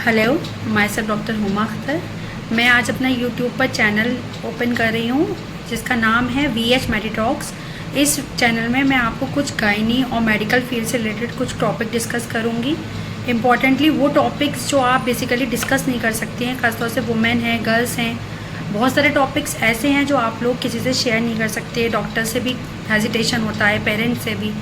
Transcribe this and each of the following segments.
Hello, my self doctor Huma Akhtar. मैं आज अपना यूट्यूब पर चैनल ओपन कर रही हूँ जिसका नाम है VH मेडिटॉक्स। इस चैनल में मैं आपको कुछ गायनी और मेडिकल फील्ड से रिलेटेड कुछ टॉपिक डिस्कस करूँगी। इम्पॉर्टेंटली वो टॉपिक्स जो आप बेसिकली डिस्कस नहीं कर सकती हैं, खासतौर से वुमेन हैं, गर्ल्स हैं। बहुत सारे टॉपिक्स ऐसे हैं जो आप लोग किसी से शेयर नहीं कर सकते, डॉक्टर से भी हेजिटेशन होता है, पेरेंट्स से भी।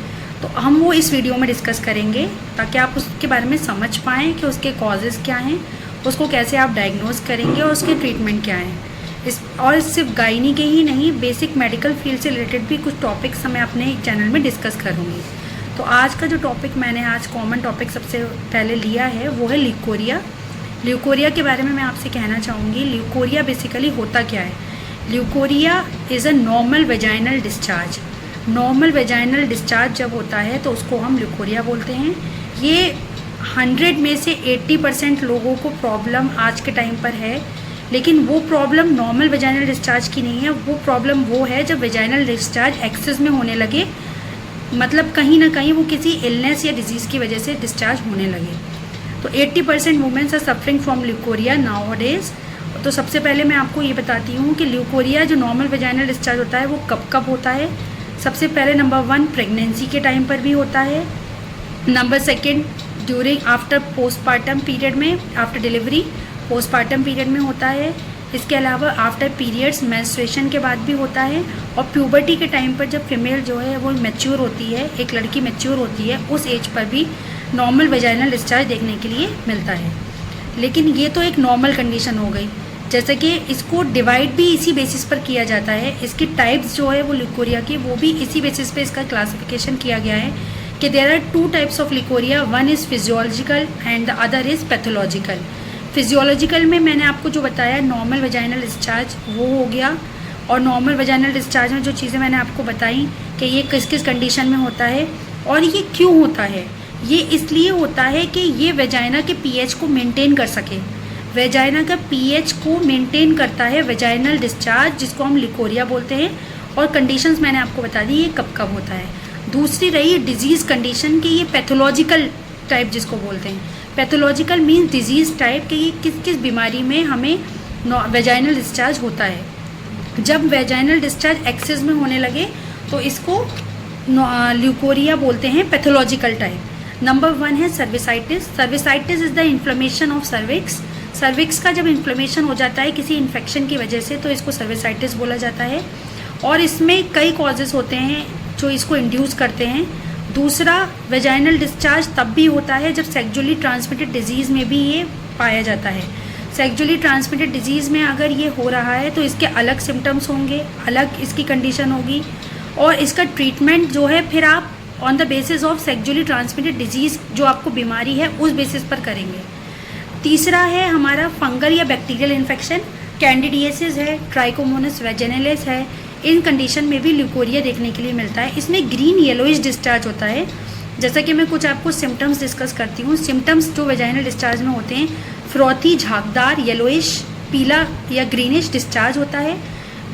तो हम वो इस वीडियो में डिस्कस करेंगे ताकि आप उसके बारे में समझ पाएँ कि उसके कॉजेज़ क्या हैं, उसको कैसे आप डायग्नोज करेंगे और उसके ट्रीटमेंट क्या हैं। और सिर्फ गायनी के ही नहीं, बेसिक मेडिकल फील्ड से रिलेटेड भी कुछ टॉपिक्स मैं अपने चैनल में डिस्कस करूँगी। तो आज का जो टॉपिक मैंने आज कॉमन टॉपिक सबसे पहले लिया है वो है ल्यूकोरिया। ल्यूकोरिया के बारे में मैं आपसे कहना चाहूँगी, ल्यूकोरिया बेसिकली होता क्या है। Leucorrhoea is a normal vaginal discharge. Normal vaginal discharge जब होता है तो उसको हम ल्यूकोरिया बोलते हैं। ये 100 में से 80% लोगों को प्रॉब्लम आज के टाइम पर है, लेकिन वो प्रॉब्लम नॉर्मल वेजाइनल डिस्चार्ज की नहीं है। वो प्रॉब्लम वो है जब वेजाइनल डिस्चार्ज एक्सेस में होने लगे, मतलब कहीं ना कहीं वो किसी इलनेस या डिजीज़ की वजह से डिस्चार्ज होने लगे। तो 80% womens are suffering from leucorrhoea nowadays. तो सबसे पहले मैं आपको ये बताती हूँ कि ल्यूकोरिया जो नॉर्मल वेजाइनल डिस्चार्ज होता है वो कब कब होता है। सबसे पहले नंबर 1 प्रेगनेंसी के टाइम पर भी होता है। Number 2 during after postpartum period में, आफ्टर डिलीवरी पोस्टपार्टम पीरियड में होता है। इसके अलावा आफ्टर पीरियड्स मेंस्ट्रुएशन के बाद भी होता है। और प्यूबर्टी के टाइम पर जब फीमेल जो है वो मैच्योर होती है, एक लड़की मैच्योर होती है, उस एज पर भी नॉर्मल वेजाइनल डिस्चार्ज देखने के लिए मिलता है। लेकिन ये तो एक नॉर्मल कंडीशन हो गई। जैसे कि इसको डिवाइड भी इसी बेसिस पर किया जाता है। इसकी टाइप्स जो है वो ल्यूकोरिया की, वो भी इसी बेसिस पे इसका क्लासिफिकेशन किया गया है कि there are 2 types of leucorrhoea, one is physiological and the other is pathological. Physiological में मैंने आपको जो बताया नॉर्मल वेजाइनल डिस्चार्ज वो हो गया। और नॉर्मल वेजाइनल डिस्चार्ज में जो चीज़ें मैंने आपको बताई कि ये किस किस कंडीशन में होता है और ये क्यों होता है। ये इसलिए होता है कि ये वेजाइना के pH को मेंटेन कर सके। वेजाइना का pH को मेंटेन करता है वेजाइनल डिस्चार्ज, जिसको हम ल्यूकोरिया बोलते हैं। और कंडीशंस मैंने आपको बता दी ये कब कब होता है। दूसरी रही डिजीज़ कंडीशन कि ये पैथोलॉजिकल टाइप जिसको बोलते हैं। पैथोलॉजिकल मीन्स डिजीज़ टाइप कि ये किस किस बीमारी में हमें वेजाइनल डिस्चार्ज होता है। जब वेजाइनल डिस्चार्ज एक्सेस में होने लगे तो इसको ल्यूकोरिया बोलते हैं, पैथोलॉजिकल टाइप। नंबर 1 है cervicitis. Cervicitis is the inflammation of cervix. Cervix का जब इन्फ्लेमेशन हो जाता है किसी इन्फेक्शन की वजह से तो इसको सर्विसाइटिस बोला जाता है। और इसमें कई कॉजेज़ होते हैं जो इसको इंड्यूस करते हैं। दूसरा, वेजाइनल डिस्चार्ज तब भी होता है जब सेक्सुअली ट्रांसमिटेड डिजीज़ में भी ये पाया जाता है। सेक्सुअली ट्रांसमिटेड डिजीज़ में अगर ये हो रहा है तो इसके अलग सिम्टम्स होंगे, अलग इसकी कंडीशन होगी। और इसका ट्रीटमेंट जो है फिर आप on the basis of sexually transmitted disease जो आपको बीमारी है उस बेसिस पर करेंगे। तीसरा है हमारा फंगल या बैक्टीरियल इन्फेक्शन, कैंडिडियासिस है, ट्राइकोमोनास वैजिनैलिस है। इन कंडीशन में भी ल्यूकोरिया देखने के लिए मिलता है। इसमें ग्रीन येलोइश डिस्चार्ज होता है। जैसा कि मैं कुछ आपको सिम्टम्स डिस्कस करती हूँ। सिम्टम्स जो वेजाइनल डिस्चार्ज में होते हैं, फ्रॉथी, झागदार, येलोइश, पीला या ग्रीनिश डिस्चार्ज होता है।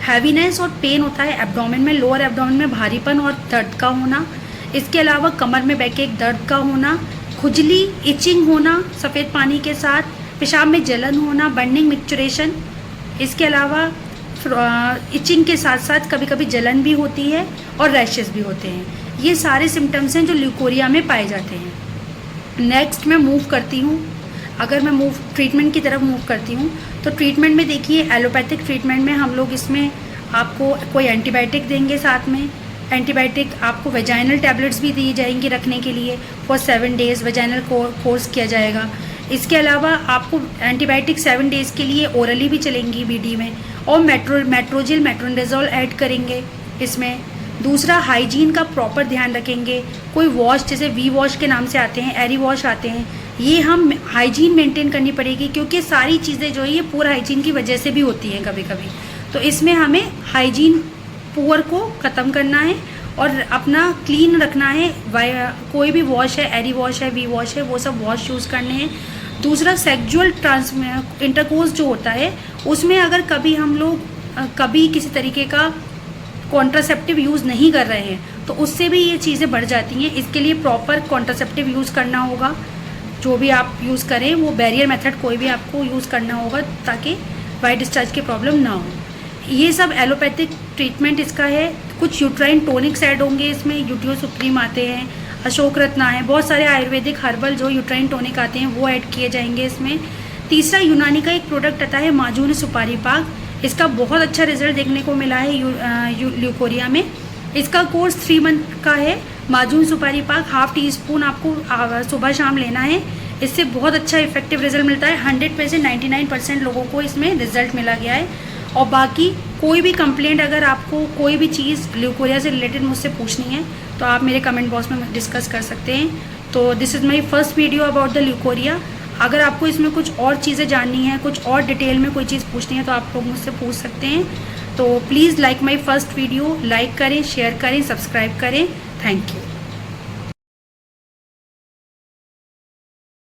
हैवीनेस और पेन होता है एब्डोमेन में, लोअर एब्डोमेन में भारीपन और दर्द का होना। इसके अलावा कमर में बैकएक, दर्द का होना, खुजली, इचिंग होना सफ़ेद पानी के साथ, पेशाब में जलन होना, बर्निंग मिक्सचरेशन। इसके अलावा इचिंग के साथ साथ कभी कभी जलन भी होती है और रैशेस भी होते हैं। ये सारे सिम्टम्स हैं जो ल्यूकोरिया में पाए जाते हैं। नेक्स्ट मैं मूव करती हूँ, अगर मैं ट्रीटमेंट की तरफ मूव करती हूँ तो ट्रीटमेंट में देखिए एलोपैथिक ट्रीटमेंट में हम लोग इसमें आपको कोई एंटीबायोटिक देंगे, साथ में एंटीबायोटिक आपको वेजाइनल टैबलेट्स भी दी जाएंगी रखने के लिए। फॉर 7 डेज़ वेजाइनल कोर्स किया जाएगा। इसके अलावा आपको एंटीबायोटिक 7 डेज़ के लिए ओरली भी चलेंगी BD में। और मेट्रोजिल, मेट्रोनिडाज़ोल ऐड करेंगे इसमें। दूसरा, हाइजीन का प्रॉपर ध्यान रखेंगे। कोई वॉश जैसे वी वॉश के नाम से आते हैं, एरी वॉश आते हैं, ये हम हाइजीन मेंटेन करनी पड़ेगी क्योंकि सारी चीज़ें जो है ये पुअर हाइजीन की वजह से भी होती हैं कभी कभी। तो इसमें हमें हाइजीन पुअर को ख़त्म करना है और अपना क्लीन रखना है। कोई भी वॉश है, एरी वॉश है, वी वॉश है, वो सब वॉश यूज़ करने हैं। दूसरा, सेक्सुअल इंटरकोर्स जो होता है उसमें अगर कभी हम लोग कभी किसी तरीके का कॉन्ट्रासेप्टिव यूज़ नहीं कर रहे हैं तो उससे भी ये चीज़ें बढ़ जाती हैं। इसके लिए प्रॉपर कॉन्ट्रासेप्टिव यूज़ करना होगा। जो भी आप यूज़ करें वो बैरियर मेथड कोई भी आपको यूज़ करना होगा ताकि वाइट डिस्चार्ज की प्रॉब्लम ना हो। ये सब एलोपैथिक ट्रीटमेंट इसका है। कुछ यूट्राइन टॉनिक्स ऐड होंगे इसमें, यूटियो सुप्रीम आते हैं, अशोक रत्न है, बहुत सारे आयुर्वेदिक हर्बल जो यूट्राइन टॉनिक आते हैं वो ऐड किए जाएंगे इसमें। तीसरा यूनानी का एक प्रोडक्ट आता है माजून सुपारी पाक। इसका बहुत अच्छा रिजल्ट देखने को मिला है ल्यूकोरिया में। इसका कोर्स 3 मंथ का है। माजून सुपारी पाक 1/2 टीस्पून आपको सुबह शाम लेना है। इससे बहुत अच्छा इफेक्टिव रिजल्ट मिलता है। 100 में से 99% लोगों को इसमें रिजल्ट मिला गया है। और बाकी कोई भी कंप्लेंट, अगर आपको कोई भी चीज़ ल्यूकोरिया से रिलेटेड मुझसे पूछनी है तो आप मेरे कमेंट बॉक्स में डिस्कस कर सकते हैं। तो this is my first video about the leucorrhoea. अगर आपको इसमें कुछ और चीज़ें जाननी है, कुछ और डिटेल में कोई चीज़ पूछनी है तो आप लोग मुझसे पूछ सकते हैं। तो please like my first video, like करें, शेयर करें, सब्सक्राइब करें। Thank you.